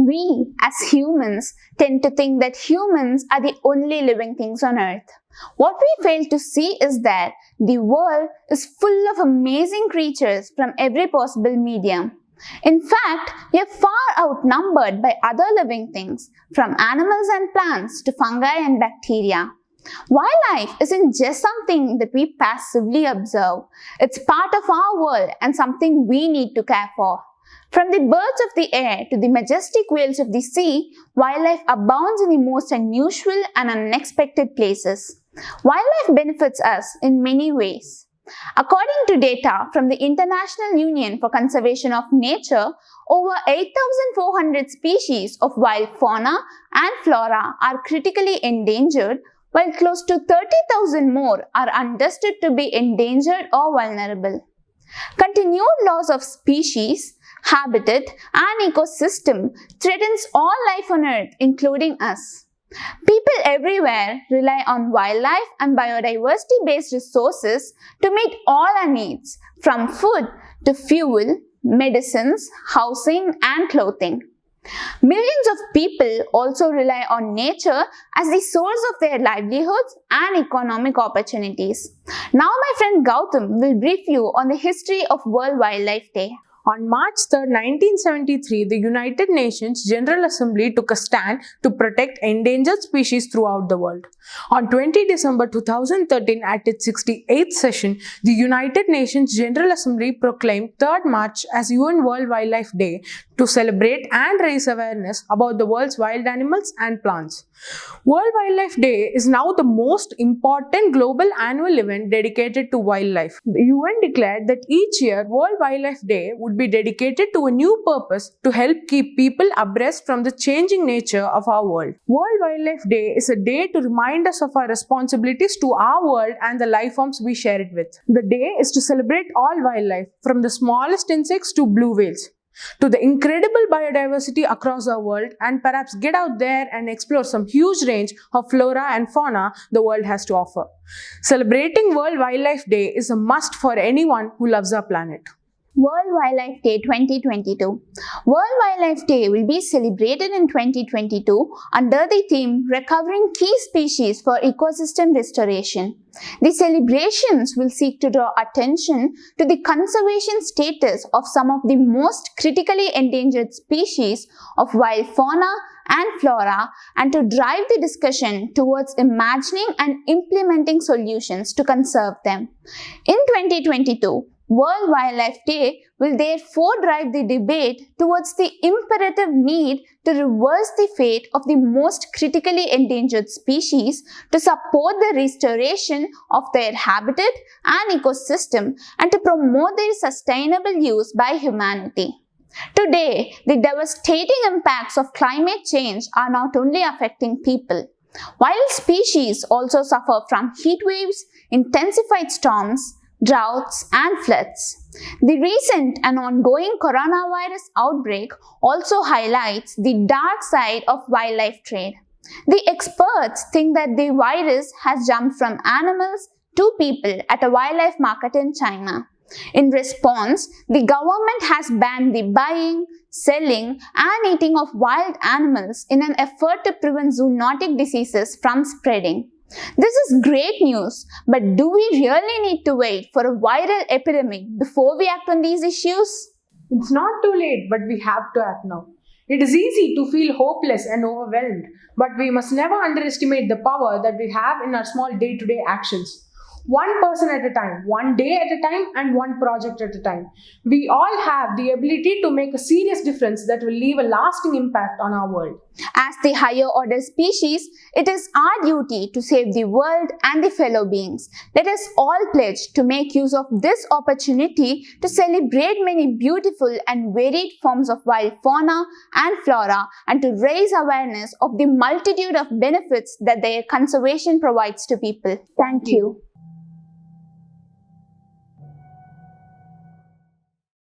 We, as humans, tend to think that humans are the only living things on Earth. What we fail to see is that the world is full of amazing creatures from every possible medium. In fact, we are far outnumbered by other living things, from animals and plants to fungi and bacteria. Wildlife isn't just something that we passively observe. It's part of our world and something we need to care for. From the birds of the air to the majestic whales of the sea, wildlife abounds in the most unusual and unexpected places. Wildlife benefits us in many ways. According to data from the International Union for Conservation of Nature, over 8,400 species of wild fauna and flora are critically endangered, while close to 30,000 more are understood to be endangered or vulnerable. Continued loss of species, habitat, and ecosystem threatens all life on Earth, including us. People everywhere rely on wildlife and biodiversity-based resources to meet all our needs, from food to fuel, medicines, housing, and clothing. Millions of people also rely on nature as the source of their livelihoods and economic opportunities. Now my friend Gautam will brief you on the history of World Wildlife Day. On March 3, 1973, the United Nations General Assembly took a stand to protect endangered species throughout the world. On 20 December 2013, at its 68th session, the United Nations General Assembly proclaimed 3rd March as UN World Wildlife Day to celebrate and raise awareness about the world's wild animals and plants. World Wildlife Day is now the most important global annual event dedicated to wildlife. The UN declared that each year World Wildlife Day would be dedicated to a new purpose to help keep people abreast from the changing nature of our world. World Wildlife Day is a day to remind us of our responsibilities to our world and the life forms we share it with. The day is to celebrate all wildlife, from the smallest insects to blue whales, to the incredible biodiversity across our world, and perhaps get out there and explore some huge range of flora and fauna the world has to offer. Celebrating World Wildlife Day is a must for anyone who loves our planet. World Wildlife Day 2022. World Wildlife Day will be celebrated in 2022 under the theme Recovering Key Species for Ecosystem Restoration. The celebrations will seek to draw attention to the conservation status of some of the most critically endangered species of wild fauna and flora, and to drive the discussion towards imagining and implementing solutions to conserve them. In 2022, World Wildlife Day will therefore drive the debate towards the imperative need to reverse the fate of the most critically endangered species, to support the restoration of their habitat and ecosystem, and to promote their sustainable use by humanity. Today, the devastating impacts of climate change are not only affecting people. Wild species also suffer from heat waves, intensified storms, droughts, and floods. The recent and ongoing coronavirus outbreak also highlights the dark side of wildlife trade. The experts think that the virus has jumped from animals to people at a wildlife market in China. In response, the government has banned the buying, selling, and eating of wild animals in an effort to prevent zoonotic diseases from spreading. This is great news, but do we really need to wait for a viral epidemic before we act on these issues? It's not too late, but we have to act now. It is easy to feel hopeless and overwhelmed, but we must never underestimate the power that we have in our small day-to-day actions. One person at a time, one day at a time, and one project at a time. We all have the ability to make a serious difference that will leave a lasting impact on our world. As the higher order species, it is our duty to save the world and the fellow beings. Let us all pledge to make use of this opportunity to celebrate many beautiful and varied forms of wild fauna and flora, and to raise awareness of the multitude of benefits that their conservation provides to people. Thank you.